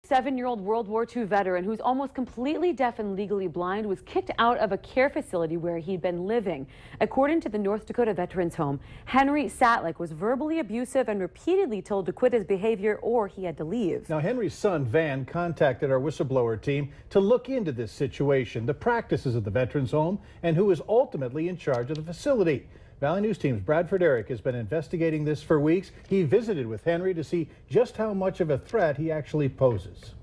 97-year-old World War II veteran who's almost completely deaf and legally blind was kicked out of a care facility where he'd been living. According to the North Dakota Veterans Home, Henry Satlick was verbally abusive and repeatedly told to quit his behavior or he had to leave. Now, Henry's son, Van, contacted our whistleblower team to look into this situation, the practices of the Veterans Home, and who is ultimately in charge of the facility. Valley News Team's Bradford Eric has been investigating this for weeks. He visited with Henry to see just how much of a threat he actually poses.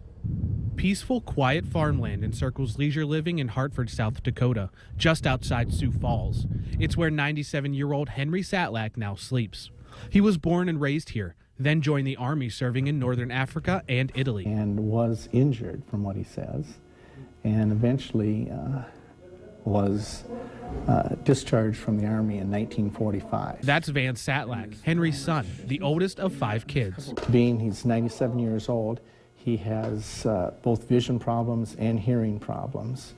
Peaceful, quiet farmland encircles leisure living in Hartford, South Dakota, just outside Sioux Falls. It's where 97-year-old Henry Satlick now sleeps. He was born and raised here, then joined the Army serving in Northern Africa and Italy. And was injured, from what he says, and eventually was discharged from the Army in 1945. That's Van Satlick, Henry's son, the oldest of 5 kids. Being he's 97 years old, he has both vision problems and hearing problems.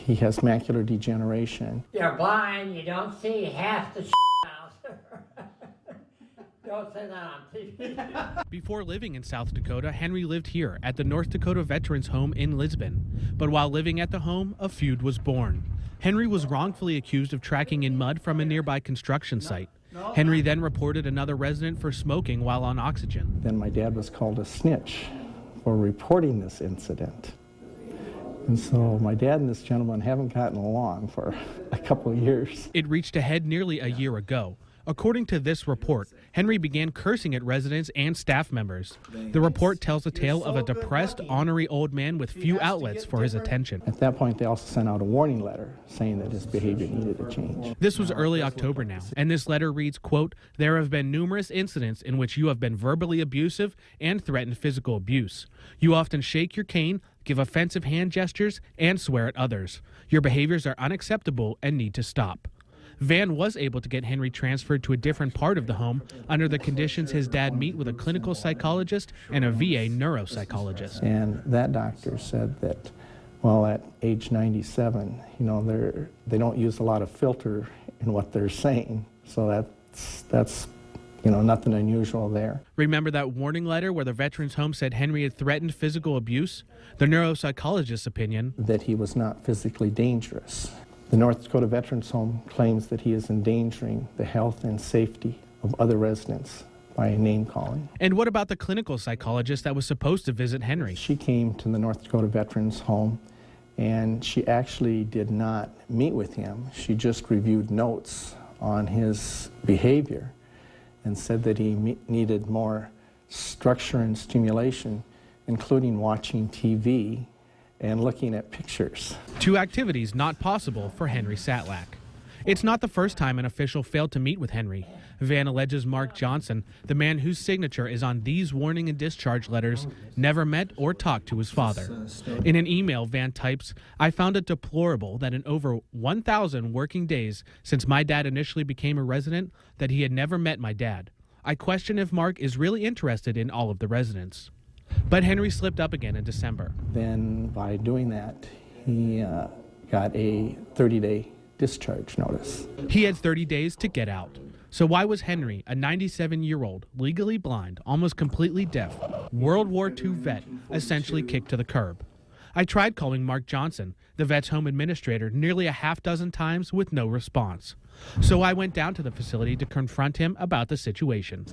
He has macular degeneration. You're blind, you don't see half the out. Don't say that on TV. Before living in South Dakota, Henry lived here at the North Dakota Veterans Home in Lisbon. But while living at the home, a feud was born. Henry was wrongfully accused of tracking in mud from a nearby construction site. Henry then reported another resident for smoking while on oxygen. Then my dad was called a snitch for reporting this incident. And so my dad and this gentleman haven't gotten along for a couple of years. It reached a head nearly a year ago. According to this report, Henry began cursing at residents and staff members. The report tells a tale of a depressed, ornery old man with few outlets for his attention. At that point, they also sent out a warning letter saying that his behavior needed a change. This was early October now, and this letter reads, quote, "There have been numerous incidents in which you have been verbally abusive and threatened physical abuse. You often shake your cane, give offensive hand gestures, and swear at others. Your behaviors are unacceptable and need to stop." Van was able to get Henry transferred to a different part of the home under the conditions his dad meet with a clinical psychologist and a VA neuropsychologist. And that doctor said that, well, at age 97, you know, they don't use a lot of filter in what they're saying. So that's you know, nothing unusual there. Remember that warning letter where the Veterans Home said Henry had threatened physical abuse? The neuropsychologist's opinion: that he was not physically dangerous. The North Dakota Veterans Home claims that he is endangering the health and safety of other residents by name calling. And what about the clinical psychologist that was supposed to visit Henry? She came to the North Dakota Veterans Home and she actually did not meet with him. She just reviewed notes on his behavior and said that he needed more structure and stimulation, including watching TV and looking at pictures. 2 activities not possible for Henry Satlick. It's not the first time an official failed to meet with Henry. Van alleges Mark Johnson, the man whose signature is on these warning and discharge letters, never met or talked to his father. In an email, Van types, "I found it deplorable that in over 1,000 working days since my dad initially became a resident, that he had never met my dad. I question if Mark is really interested in all of the residents." But Henry slipped up again in December. Then by doing that, he got a 30-day discharge notice. He had 30 days to get out. So why was Henry, a 97-year-old, legally blind, almost completely deaf, World War II vet, essentially kicked to the curb? I tried calling Mark Johnson, the vet's home administrator, nearly a half dozen times with no response. So I went down to the facility to confront him about the situation.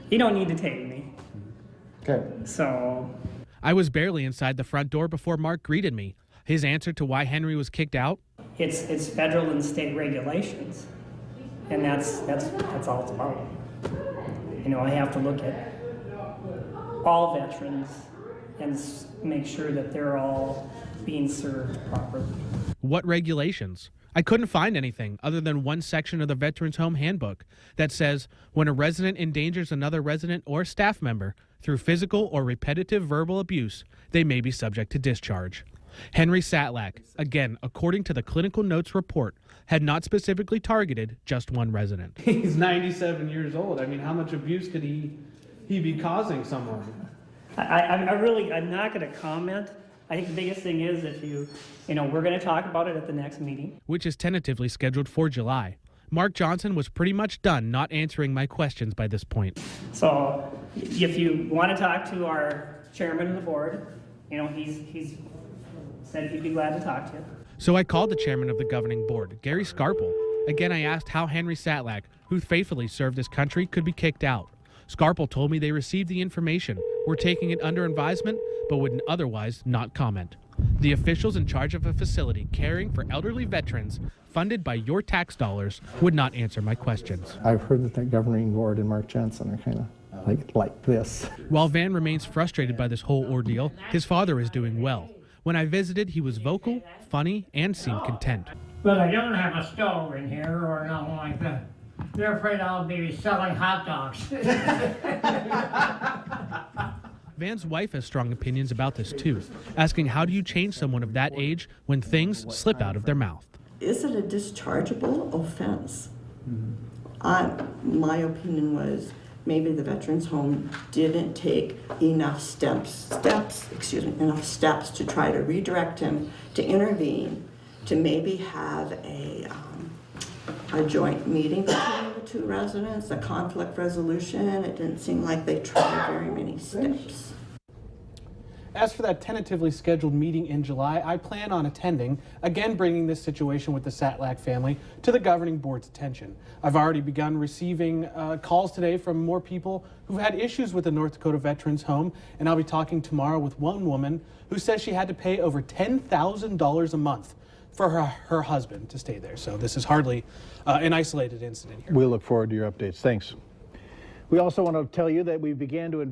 You don't need to take me. Okay. So I was barely inside the front door before Mark greeted me. His answer to why Henry was kicked out? it's federal and state regulations, and that's all it's about. You know, I have to look at all veterans and make sure that they're all being served properly. What regulations? I couldn't find anything other than one section of the Veterans Home Handbook that says when a resident endangers another resident or staff member through physical or repetitive verbal abuse, they may be subject to discharge. Henry Satlick, again, according to the clinical notes report, had not specifically targeted just one resident. He's 97 years old. I mean, how much abuse could he be causing someone? I'm not going to comment. I think the biggest thing is if you know, we're going to talk about it at the next meeting, which is tentatively scheduled for July. Mark Johnson was pretty much done not answering my questions by this point. So if you want to talk to our chairman of the board, you know, he's said he'd be glad to talk to you. So I called the chairman of the governing board, Gary Scarpel. Again, I asked how Henry Satlak, who faithfully served his country, could be kicked out. Scarpel told me they received the information, were taking it under advisement, but would otherwise not comment. The officials in charge of a facility caring for elderly veterans, funded by your tax dollars, would not answer my questions. I've heard that the governing board and Mark Johnson are kind of like this. While Van remains frustrated by this whole ordeal, his father is doing well. When I visited, he was vocal, funny, and seemed content. But I don't have a stove in here or nothing like that. They're afraid I'll be selling hot dogs. Van's wife has strong opinions about this too, asking how do you change someone of that age when things slip out of their mouth? Is it a dischargeable offense? My opinion was maybe the Veterans Home didn't take enough steps to try to redirect him, to intervene, to maybe have a joint meeting between the two residents, a conflict resolution. It didn't seem like they tried very many steps. As for that tentatively scheduled meeting in July, I plan on attending, again bringing this situation with the Satlak family to the governing board's attention. I've already begun receiving calls today from more people who've had issues with the North Dakota Veterans Home, and I'll be talking tomorrow with one woman who says she had to pay over $10,000 a month for her husband to stay there. So this is hardly an isolated incident here. We'll look forward to your updates. Thanks. We also want to tell you that we began to